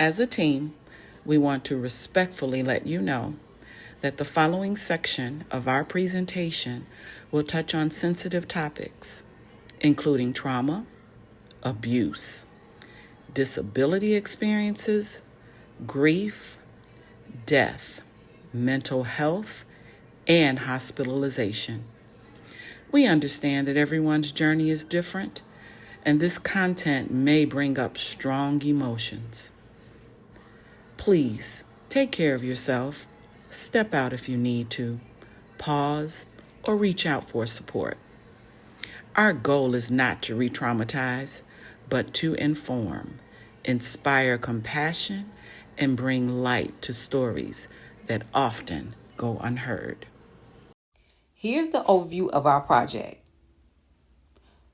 As a team, we want to respectfully let you know that the following section of our presentation will touch on sensitive topics, including trauma, abuse, disability experiences, grief, death, mental health, and hospitalization. We understand that everyone's journey is different, and this content may bring up strong emotions. Please take care of yourself, step out if you need to, pause, or reach out for support. Our goal is not to re traumatize, but to inform, inspire compassion, and bring light to stories that often go unheard. Here's the overview of our project.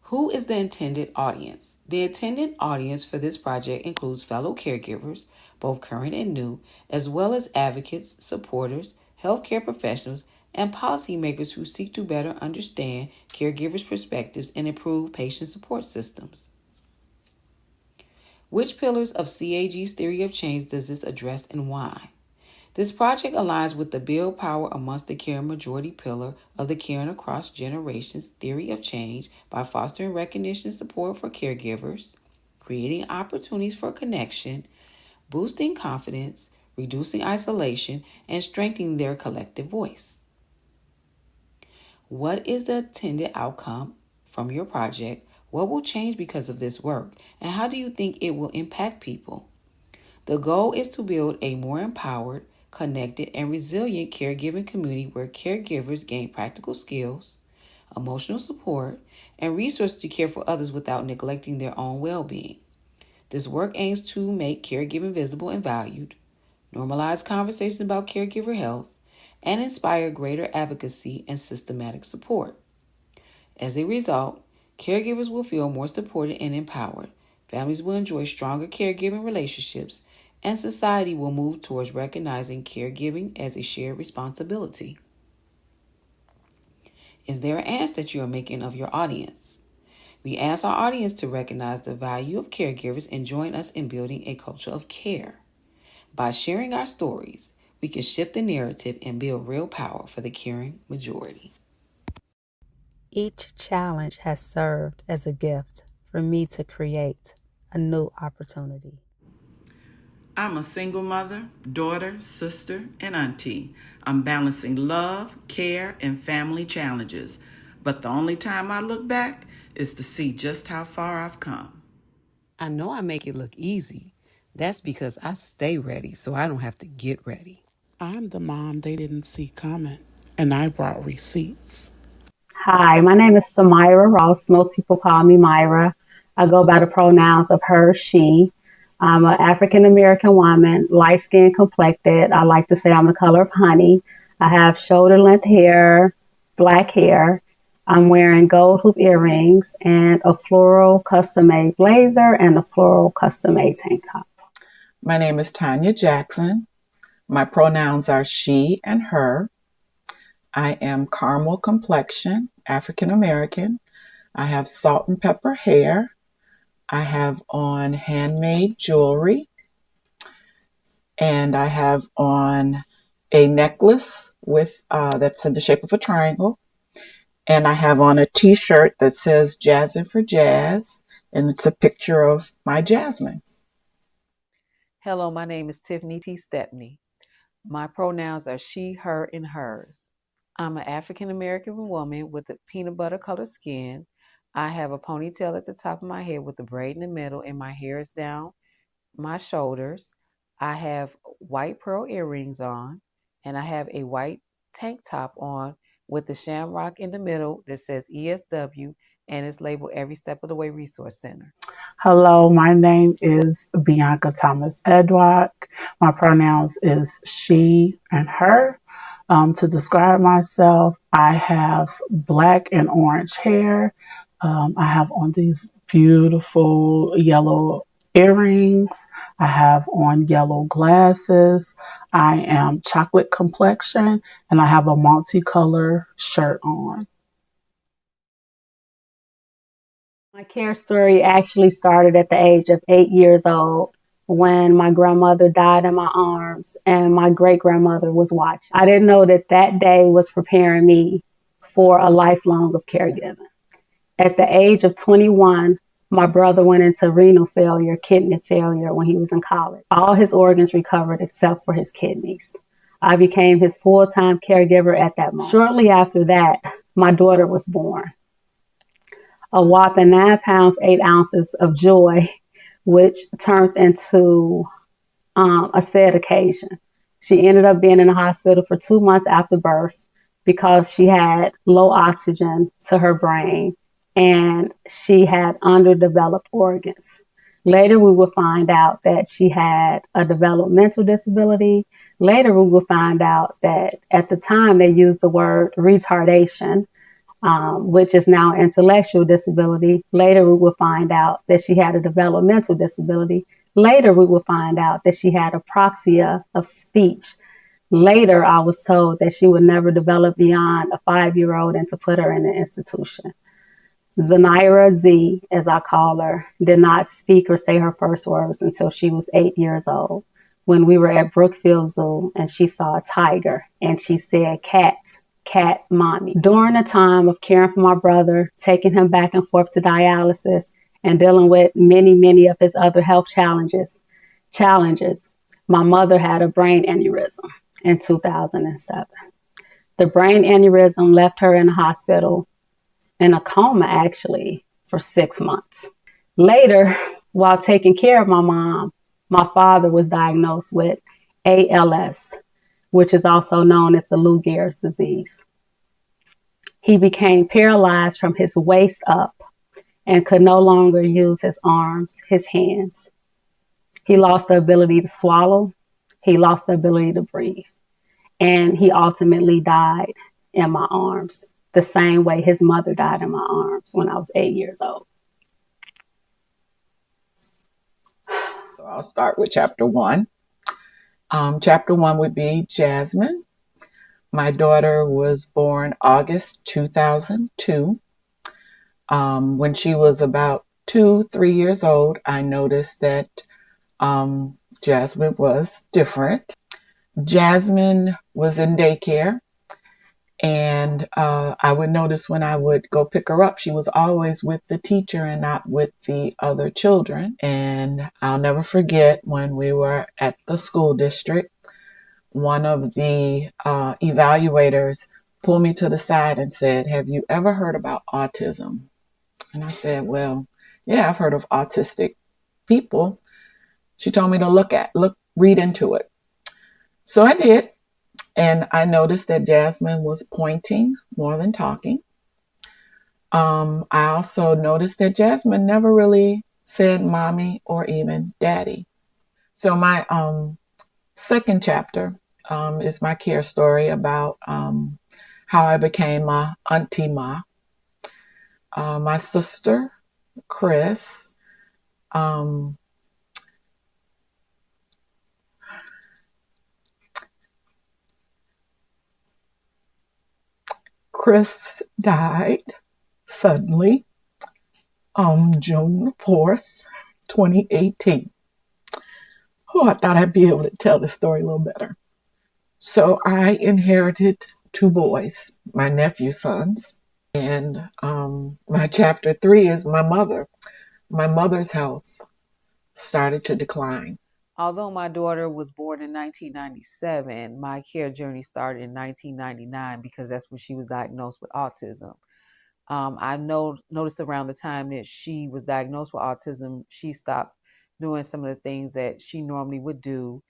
Who is the intended audience? The intended audience for this project includes fellow caregivers, both current and new, as well as advocates, supporters, healthcare professionals, and policymakers who seek to better understand caregivers' perspectives and improve patient support systems. Which pillars of CAG's theory of change does this address and why? This project aligns with the Build Power Amongst the Caring Majority pillar of the Caring Across Generations theory of change by fostering recognition and support for caregivers, creating opportunities for connection, boosting confidence, reducing isolation, and strengthening their collective voice. What is the intended outcome from your project? What will change because of this work? And how do you think it will impact people? The goal is to build a more empowered, connected, and resilient caregiving community where caregivers gain practical skills, emotional support, and resources to care for others without neglecting their own well-being. This work aims to make caregiving visible and valued, normalize conversations about caregiver health, and inspire greater advocacy and systematic support. As a result, caregivers will feel more supported and empowered, families will enjoy stronger caregiving relationships, and society will move towards recognizing caregiving as a shared responsibility. Is there an ask that you are making of your audience? We ask our audience to recognize the value of caregivers and join us in building a culture of care. By sharing our stories, we can shift the narrative and build real power for the caring majority. Each challenge has served as a gift for me to create a new opportunity. I'm a single mother, daughter, sister, and auntie. I'm balancing love, care, and family challenges. But the only time I look back is to see just how far I've come. I know I make it look easy. That's because I stay ready so I don't have to get ready. I'm the mom they didn't see coming, and I brought receipts. Hi, my name is Samira Ross. Most people call me Myra. I go by the pronouns of her, she. I'm an African American woman, light skinned complected. I like to say I'm the color of honey. I have shoulder length hair, black hair. I'm wearing gold hoop earrings and a floral custom made blazer and a floral custom made tank top. My name is Tanya Jackson. My pronouns are she and her. I am caramel complexion, African American. I have salt and pepper hair. I have on handmade jewelry. And I have on a necklace with that's in the shape of a triangle. And I have on a t-shirt that says Jazzin' for Jazz. And it's a picture of my Jasmine. Hello, my name is Tiffany T. Stepney. My pronouns are she, her, and hers. I'm an African American woman with a peanut butter colored skin. I have a ponytail at the top of my head with a braid in the middle, and my hair is down my shoulders. I have white pearl earrings on, and I have a white tank top on with the shamrock in the middle that says ESW, and it's labeled Every Step of the Way Resource Center. Hello, my name is Bianca Thomas Edward. My pronouns is she and her. To describe myself, I have black and orange hair. I have on these beautiful yellow earrings. I have on yellow glasses. I am chocolate complexion, and I have a multicolor shirt on. My care story actually started at the age of 8 years old. when my grandmother died in my arms and my great grandmother was watching. I didn't know that that day was preparing me for a lifelong of caregiving. At the age of 21, my brother went into renal failure, kidney failure when he was in college. All his organs recovered except for his kidneys. I became his full-time caregiver at that moment. Shortly after that, my daughter was born. A whopping 9 pounds, 8 ounces of joy, which turned into a sad occasion. She ended up being in the hospital for 2 months after birth because she had low oxygen to her brain and she had underdeveloped organs. Later, we would find out that she had a developmental disability. Later, we would find out that at the time they used the word retardation, which is now intellectual disability. Later, we will find out that she had a developmental disability. Later, we will find out that she had apraxia of speech. Later, I was told that she would never develop beyond a 5-year-old and to put her in an institution. Zanira Z, as I call her, did not speak or say her first words until she was 8 years old. When we were at Brookfield Zoo and she saw a tiger and she said, cat, mommy. During the time of caring for my brother, taking him back and forth to dialysis, and dealing with many of his other health challenges, my mother had a brain aneurysm in 2007. The brain aneurysm left her in the hospital in a coma, actually, for 6 months. Later, while taking care of my mom, my father was diagnosed with ALS, which is also known as the Lou Gehrig's disease. He became paralyzed from his waist up and could no longer use his arms, his hands. He lost the ability to swallow. He lost the ability to breathe. And he ultimately died in my arms, the same way his mother died in my arms when I was 8 years old. So I'll start with chapter 1. Chapter 1 would be Jasmine. My daughter was born August 2002. When she was about 2-3 years old, I noticed that Jasmine was different. Jasmine was in daycare, and I would notice when I would go pick her up, she was always with the teacher and not with the other children. And I'll never forget when we were at the school district, one of the evaluators pulled me to the side and said, "Have you ever heard about autism?" And I said, "Well, yeah, I've heard of autistic people." She told me to read into it. So I did. And I noticed that Jasmine was pointing more than talking. I also noticed that Jasmine never really said mommy or even daddy. So my second chapter is my care story about how I became a auntie ma. My sister, Chris, Chris died suddenly June 4th, 2018. Oh, I thought I'd be able to tell the story a little better. So I inherited 2 boys, my nephew sons. And my chapter 3 is my mother. My mother's health started to decline. Although my daughter was born in 1997, my care journey started in 1999 because that's when she was diagnosed with autism. I noticed around the time that she was diagnosed with autism, she stopped doing some of the things that she normally would do.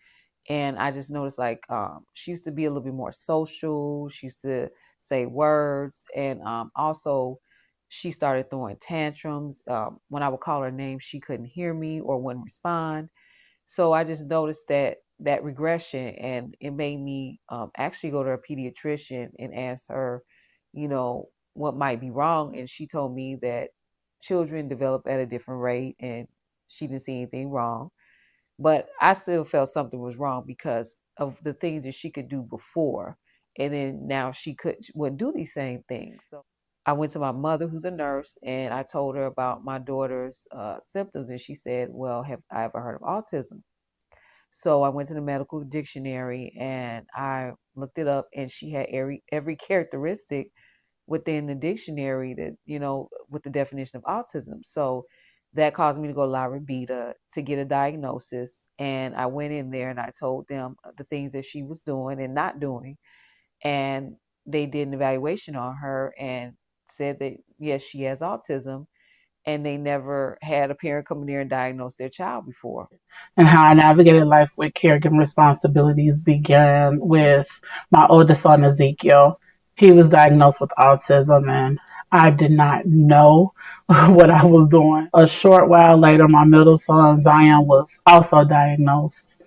And I just noticed she used to be a little bit more social. She used to say words. And also, she started throwing tantrums. When I would call her name, she couldn't hear me or wouldn't respond. So I just noticed that regression, and it made me actually go to a pediatrician and ask her, what might be wrong. And she told me that children develop at a different rate, and she didn't see anything wrong. But I still felt something was wrong because of the things that she could do before, and then now she wouldn't do these same things. So I went to my mother, who's a nurse, and I told her about my daughter's symptoms. And she said, well, have I ever heard of autism? So I went to the medical dictionary and I looked it up, and she had every characteristic within the dictionary that, with the definition of autism. So that caused me to go to La Rabida to get a diagnosis. And I went in there and I told them the things that she was doing and not doing. And they did an evaluation on her and said that, yes, she has autism. And they never had a parent come in there and diagnose their child before. And how I navigated life with caregiving responsibilities began with my oldest son, Ezekiel. He was diagnosed with autism, and I did not know what I was doing. A short while later, my middle son, Zion, was also diagnosed.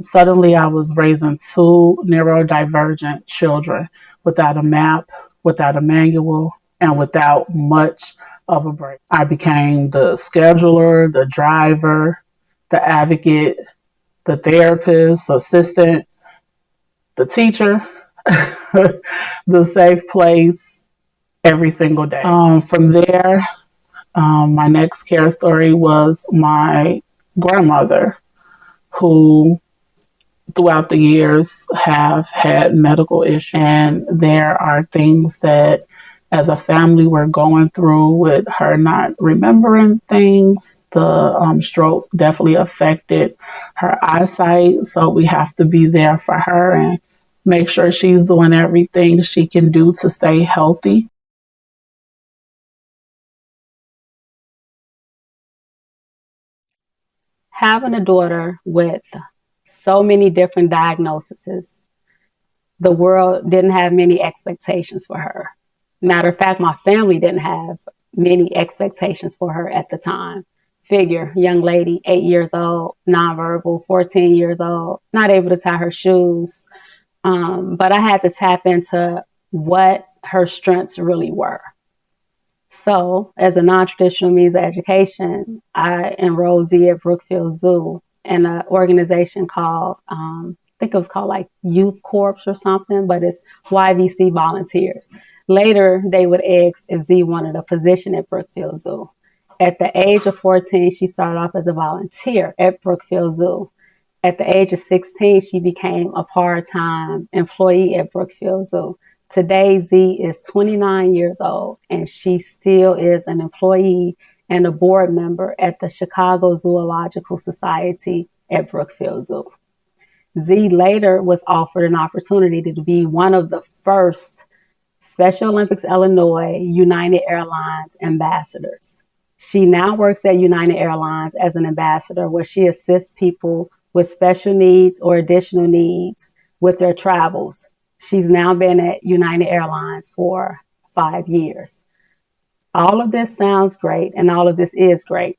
Suddenly, I was raising two neurodivergent children without a map, without a manual, and without much of a break. I became the scheduler, the driver, the advocate, the therapist, assistant, the teacher, the safe place every single day. From there, my next care story was my grandmother, who throughout the years have had medical issues. And there are things that as a family we're going through with her not remembering things. The stroke definitely affected her eyesight. So we have to be there for her and make sure she's doing everything she can do to stay healthy. Having a daughter with so many different diagnoses, the world didn't have many expectations for her. Matter of fact, my family didn't have many expectations for her at the time. Figure, young lady, 8 years old, nonverbal, 14 years old, not able to tie her shoes. But I had to tap into what her strengths really were. So, as a non-traditional means of education, I enrolled Z at Brookfield Zoo in an organization called, I think it was called like Youth Corps or something, but it's YVC Volunteers. Later, they would ask if Z wanted a position at Brookfield Zoo. At the age of 14, she started off as a volunteer at Brookfield Zoo. At the age of 16, she became a part-time employee at Brookfield Zoo. Today, Z is 29 years old, and she still is an employee and a board member at the Chicago Zoological Society at Brookfield Zoo. Z later was offered an opportunity to be one of the first Special Olympics Illinois United Airlines ambassadors. She now works at United Airlines as an ambassador, where she assists people with special needs or additional needs with their travels. She's now been at United Airlines for 5 years. All of this sounds great, and all of this is great.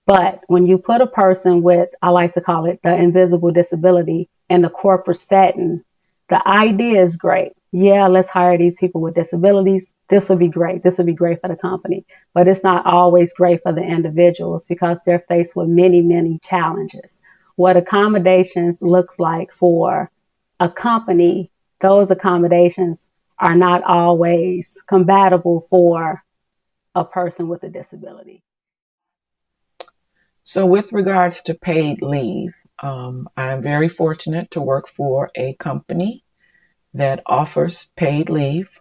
But when you put a person with, I like to call it the invisible disability, in the corporate setting, the idea is great. Yeah, let's hire these people with disabilities. This will be great. This will be great for the company. But it's not always great for the individuals because they're faced with many, many challenges. What accommodations looks like for a company, those accommodations are not always compatible for a person with a disability. So, with regards to paid leave, I'm very fortunate to work for a company that offers paid leave.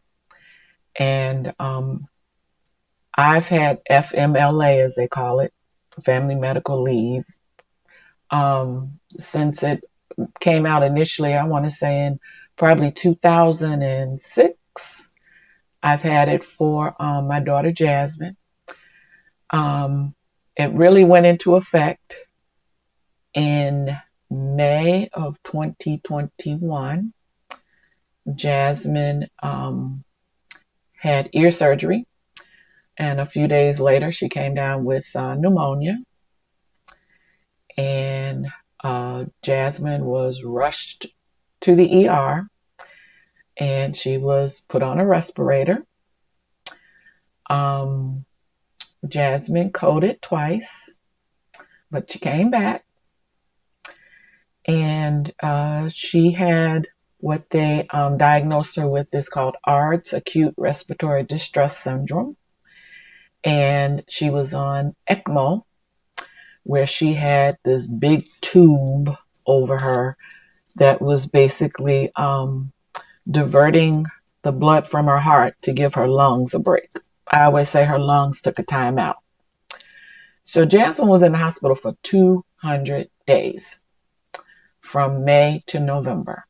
And I've had FMLA, as they call it, Family Medical Leave, since it came out initially, I want to say in probably 2006. I've had it for my daughter Jasmine. It really went into effect in May of 2021. Jasmine had ear surgery, and a few days later, she came down with pneumonia. And Jasmine was rushed to the ER, and she was put on a respirator. Jasmine coded twice, but she came back, and she had What they diagnosed her with is called ARDS, acute respiratory distress syndrome. And she was on ECMO, where she had this big tube over her that was basically diverting the blood from her heart to give her lungs a break. I always say her lungs took a time out. So Jasmine was in the hospital for 200 days from May to November.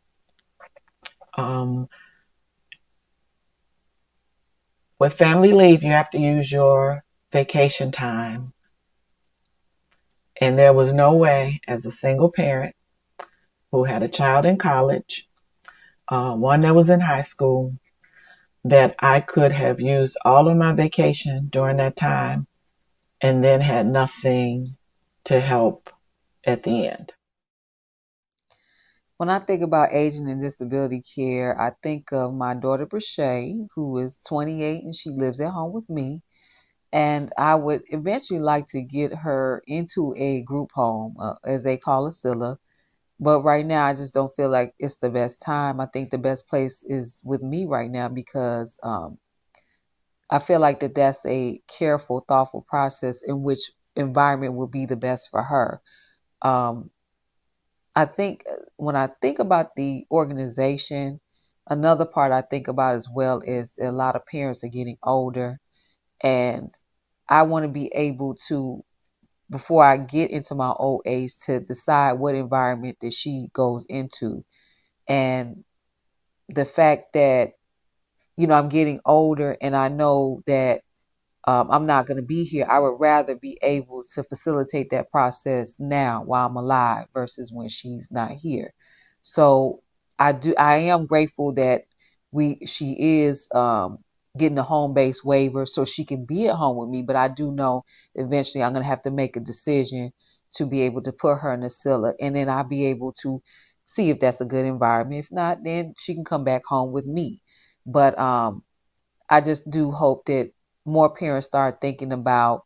With family leave, you have to use your vacation time. And there was no way, as a single parent who had a child in college, one that was in high school, that I could have used all of my vacation during that time and then had nothing to help at the end. When I think about aging and disability care, I think of my daughter Brashay, who is 28 and she lives at home with me. And I would eventually like to get her into a group home, as they call Asila. But right now, I just don't feel like it's the best time. I think the best place is with me right now because I feel like that's a careful, thoughtful process in which environment will be the best for her. I think when I think about the organization, another part I think about as well is a lot of parents are getting older, and I want to be able to, before I get into my old age, to decide what environment that she goes into. And the fact that, I'm getting older and I know that I'm not going to be here, I would rather be able to facilitate that process now while I'm alive versus when she's not here. So I am grateful that she is getting a home-based waiver so she can be at home with me. But I do know eventually I'm going to have to make a decision to be able to put her in a Asila, and then I'll be able to see if that's a good environment. If not, then she can come back home with me. But I just do hope that more parents start thinking about,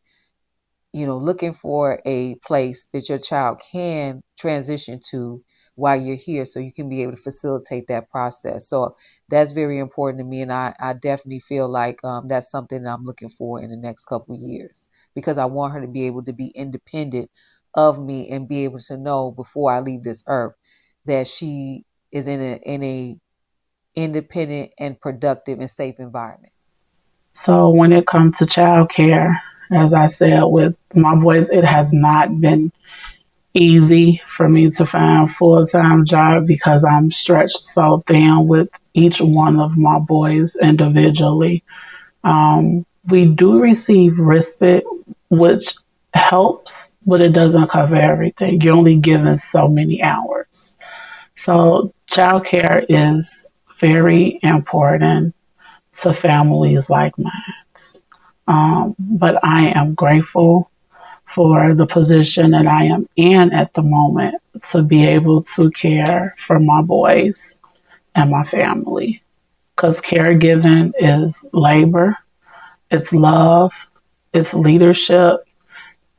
looking for a place that your child can transition to while you're here so you can be able to facilitate that process. So that's very important to me. And I definitely feel like that's something that I'm looking for in the next couple of years, because I want her to be able to be independent of me and be able to know before I leave this earth that she is in a independent and productive and safe environment. So when it comes to childcare, as I said, with my boys, it has not been easy for me to find a full-time job because I'm stretched so thin with each one of my boys individually. We do receive respite, which helps, but it doesn't cover everything. You're only given so many hours. So childcare is very important to families like mine. But I am grateful for the position that I am in at the moment to be able to care for my boys and my family. Because caregiving is labor, it's love, it's leadership.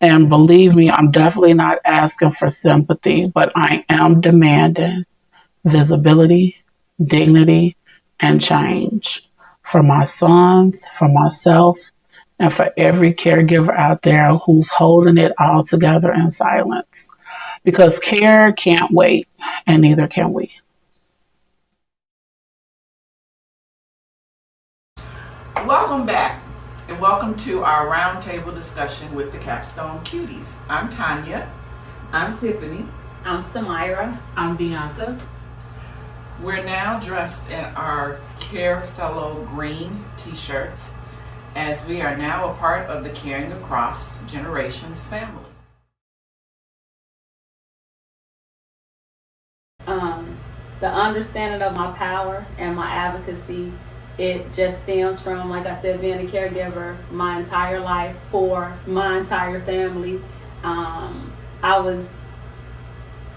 And believe me, I'm definitely not asking for sympathy, but I am demanding visibility, dignity, and change for my sons, for myself, and for every caregiver out there who's holding it all together in silence. Because care can't wait, and neither can we. Welcome back, and welcome to our roundtable discussion with the Capstone Cuties. I'm Tanya. I'm Tiffany. I'm Samira. I'm Bianca. We're now dressed in our Care Fellow green t-shirts, as we are now a part of the Caring Across Generations family. The understanding of my power and my advocacy, it just stems from, like I said, being a caregiver my entire life for my entire family. I was,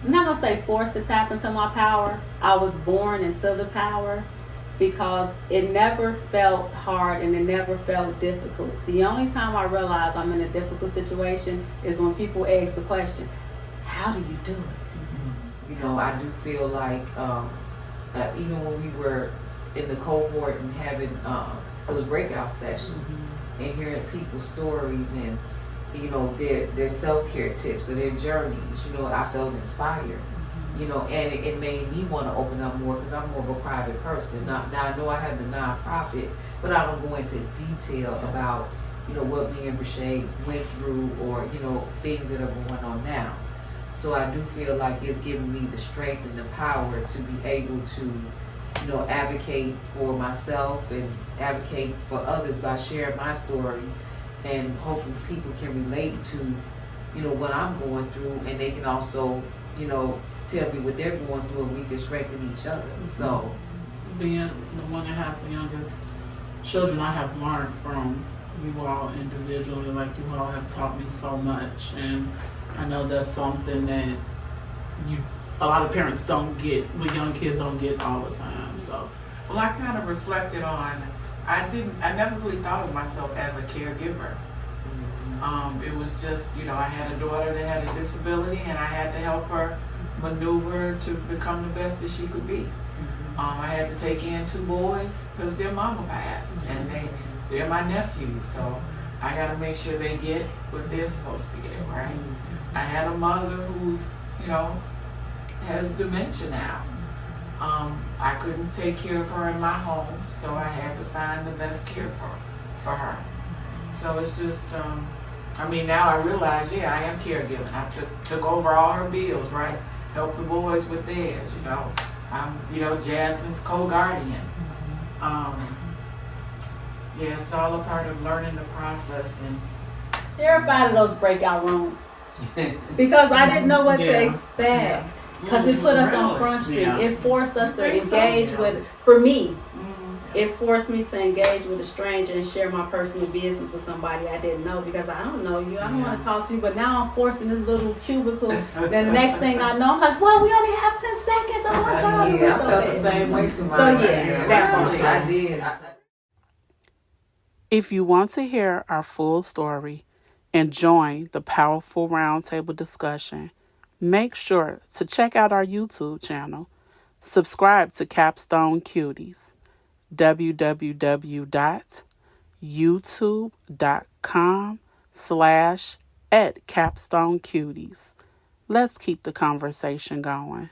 I'm not gonna say forced to tap into my power. I was born into the power because it never felt hard and it never felt difficult. The only time I realize I'm in a difficult situation is when people ask the question, how do you do it? I do feel like even when we were in the cohort and having those breakout sessions and hearing people's stories and their self-care tips or their journeys, I felt inspired. And it made me want to open up more because I'm more of a private person. Now I know I have the nonprofit, but I don't go into detail about what me and Brashay went through or things that are going on now. So I do feel like it's given me the strength and the power to be able to advocate for myself and advocate for others by sharing my story, and hoping people can relate to what I'm going through, and they can also tell me what they're going through, and we can strengthen each other. So being the one that has the youngest children, I have learned from you all individually. Like, you all have taught me so much, and I know that's something that a lot of parents don't get, with young kids don't get all the time. So, well, I kind of reflected on, I never really thought of myself as a caregiver. It was just, I had a daughter that had a disability, and I had to help her maneuver to become the best that she could be. I had to take in 2 boys because their mama passed, and they're my nephews, so I got to make sure they get what they're supposed to get, right? I had a mother who's, has dementia now. I couldn't take care of her in my home, so I had to find the best care for her. So it's just, now I realize, I am caregiving. I took over all her bills, right? Help the boys with theirs, I'm, Jasmine's co-guardian. It's all a part of learning the process. And terrified of those breakout rooms because I didn't know what to expect. Because it put us on Front Street. Yeah. It forced us to engage with, for me, it forced me to engage with a stranger and share my personal business with somebody I didn't know, because I don't know you. I don't want to talk to you. But now I'm forced in this little cubicle. Then the next thing I know, I'm like, well, we only have 10 seconds. Oh my God. I felt the same way. So that part. I did. If you want to hear our full story and join the powerful roundtable discussion, make sure to check out our YouTube channel. Subscribe to Capstone Cuties, www.youtube.com/@CapstoneCuties. Let's keep the conversation going.